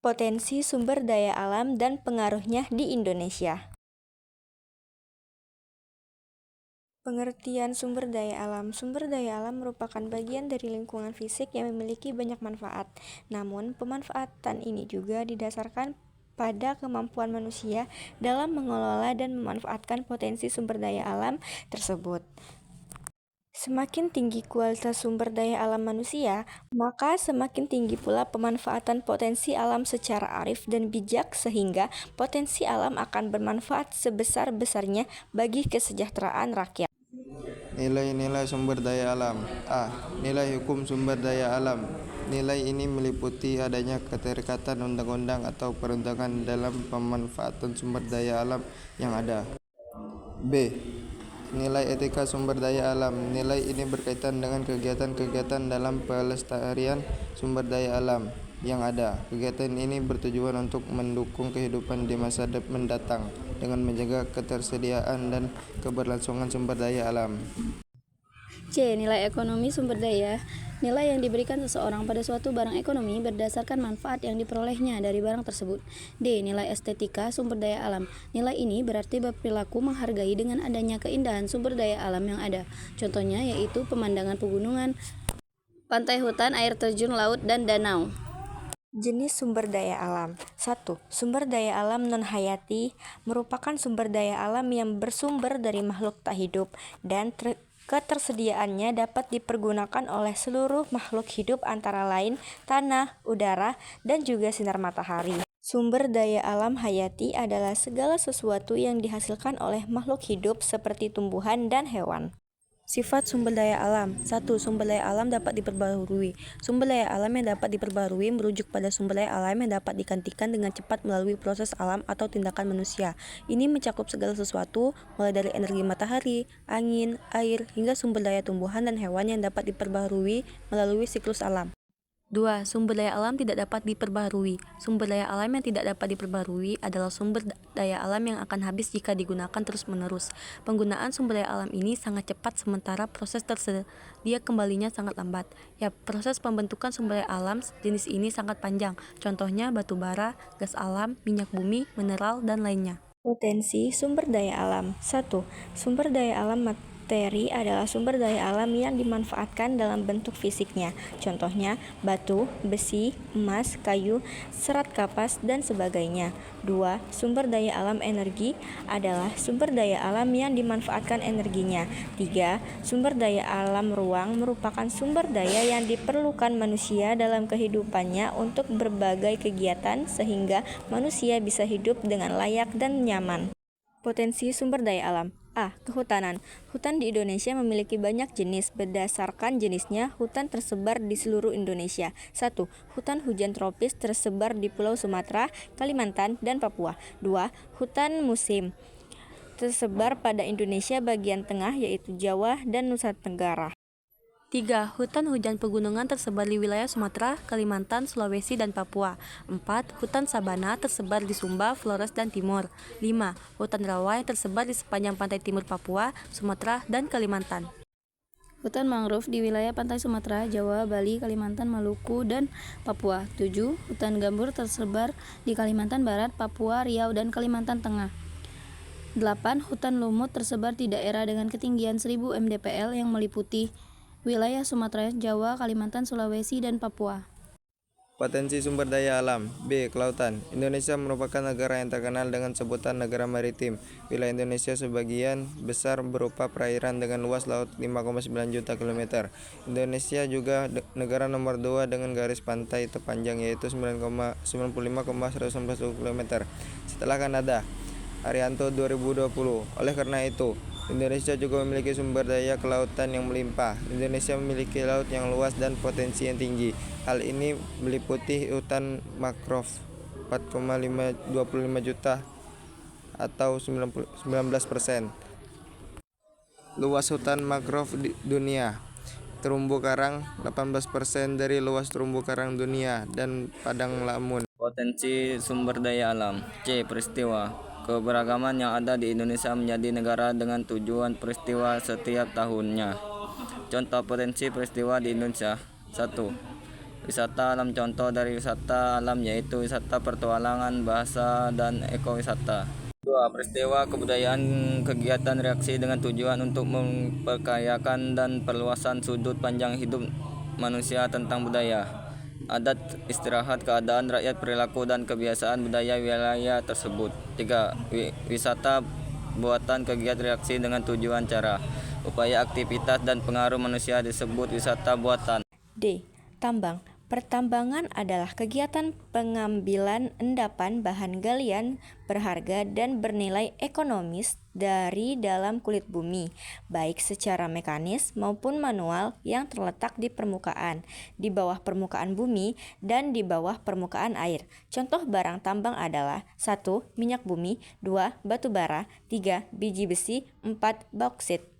Potensi sumber daya alam dan pengaruhnya di Indonesia. Pengertian sumber daya alam. Sumber daya alam merupakan bagian dari lingkungan fisik yang memiliki banyak manfaat. Namun, pemanfaatan ini juga didasarkan pada kemampuan manusia dalam mengelola dan memanfaatkan potensi sumber daya alam tersebut. Semakin tinggi kualitas sumber daya alam manusia, maka semakin tinggi pula pemanfaatan potensi alam secara arif dan bijak sehingga potensi alam akan bermanfaat sebesar-besarnya bagi kesejahteraan rakyat. Nilai-nilai sumber daya alam. A. Nilai hukum sumber daya alam. Nilai ini meliputi adanya keterikatan undang-undang atau perundangan dalam pemanfaatan sumber daya alam yang ada. B. Nilai etika sumber daya alam. Nilai ini berkaitan dengan kegiatan-kegiatan dalam pelestarian sumber daya alam yang ada. Kegiatan ini bertujuan untuk mendukung kehidupan di masa mendatang dengan menjaga ketersediaan dan keberlangsungan sumber daya alam. C. Nilai ekonomi sumber daya. Nilai yang diberikan seseorang pada suatu barang ekonomi berdasarkan manfaat yang diperolehnya dari barang tersebut. D. Nilai estetika sumber daya alam. Nilai ini berarti berperilaku menghargai dengan adanya keindahan sumber daya alam yang ada. Contohnya yaitu pemandangan pegunungan, pantai, hutan, air terjun, laut, dan danau. Jenis sumber daya alam. 1. Sumber daya alam non-hayati merupakan sumber daya alam yang bersumber dari makhluk tak hidup dan ketersediaannya dapat dipergunakan oleh seluruh makhluk hidup antara lain tanah, udara, dan juga sinar matahari. Sumber daya alam hayati adalah segala sesuatu yang dihasilkan oleh makhluk hidup seperti tumbuhan dan hewan. Sifat sumber daya alam. 1. Sumber daya alam dapat diperbarui. Sumber daya alam yang dapat diperbarui merujuk pada sumber daya alam yang dapat digantikan dengan cepat melalui proses alam atau tindakan manusia. Ini mencakup segala sesuatu, mulai dari energi matahari, angin, air, hingga sumber daya tumbuhan dan hewan yang dapat diperbarui melalui siklus alam. 2. Sumber daya alam tidak dapat diperbarui. Sumber daya alam yang tidak dapat diperbarui adalah sumber daya alam yang akan habis jika digunakan terus-menerus. Penggunaan sumber daya alam ini sangat cepat sementara proses tersedia kembalinya sangat lambat. Ya, proses pembentukan sumber daya alam jenis ini sangat panjang. Contohnya batu bara, gas alam, minyak bumi, mineral, dan lainnya. Potensi sumber daya alam. 1. Sumber daya alam materi adalah sumber daya alam yang dimanfaatkan dalam bentuk fisiknya. Contohnya batu, besi, emas, kayu, serat kapas, dan sebagainya. 2. Sumber daya alam energi adalah sumber daya alam yang dimanfaatkan energinya. 3. Sumber daya alam ruang merupakan sumber daya yang diperlukan manusia dalam kehidupannya untuk berbagai kegiatan sehingga manusia bisa hidup dengan layak dan nyaman. Potensi sumber daya alam. A. Kehutanan. Hutan di Indonesia memiliki banyak jenis. Berdasarkan jenisnya, hutan tersebar di seluruh Indonesia. 1. Hutan hujan tropis tersebar di Pulau Sumatera, Kalimantan, dan Papua. 2. Hutan musim tersebar pada Indonesia bagian tengah yaitu Jawa dan Nusa Tenggara. 3. Hutan hujan pegunungan tersebar di wilayah Sumatera, Kalimantan, Sulawesi, dan Papua. 4. Hutan sabana tersebar di Sumba, Flores, dan Timor. 5. Hutan rawa yang tersebar di sepanjang pantai timur Papua, Sumatera, dan Kalimantan. Hutan mangrove di wilayah pantai Sumatera, Jawa, Bali, Kalimantan, Maluku, dan Papua. 7. Hutan gambut tersebar di Kalimantan Barat, Papua, Riau, dan Kalimantan Tengah. 8. Hutan lumut tersebar di daerah dengan ketinggian 1000 mdpl yang meliputi wilayah Sumatera, Jawa, Kalimantan, Sulawesi, dan Papua. Potensi sumber daya alam. B. Kelautan. Indonesia merupakan negara yang terkenal dengan sebutan negara maritim. Wilayah Indonesia sebagian besar berupa perairan dengan luas laut 5,9 juta km. Indonesia juga negara nomor 2 dengan garis pantai terpanjang yaitu 95,111 km setelah Kanada. Arianto 2020. Oleh karena itu, Indonesia juga memiliki sumber daya kelautan yang melimpah. Indonesia memiliki laut yang luas dan potensi yang tinggi. Hal ini meliputi hutan mangrove 4,25 juta atau 19%. Luas hutan mangrove di dunia. Terumbu karang 18% dari luas terumbu karang dunia dan padang lamun. Potensi sumber daya alam. C. Peristiwa. Keberagaman yang ada di Indonesia menjadi negara dengan tujuan peristiwa setiap tahunnya. Contoh potensi peristiwa di Indonesia. 1. Wisata alam, contoh dari wisata alam yaitu wisata petualangan, bahasa, dan ekowisata. 2. Peristiwa kebudayaan, kegiatan reaksi dengan tujuan untuk memperkayakan dan perluasan sudut pandang hidup manusia tentang budaya. Adat, istirahat, keadaan rakyat, perilaku, dan kebiasaan budaya wilayah tersebut. 3. Wisata buatan, kegiatan reaksi dengan tujuan, cara, upaya, aktivitas, dan pengaruh manusia disebut wisata buatan. D. Tambang. Pertambangan adalah kegiatan pengambilan endapan bahan galian berharga dan bernilai ekonomis dari dalam kulit bumi, baik secara mekanis maupun manual yang terletak di permukaan, di bawah permukaan bumi, dan di bawah permukaan air. Contoh barang tambang adalah 1. Minyak bumi, 2. Batu bara, 3. Biji besi, 4. Bauksit.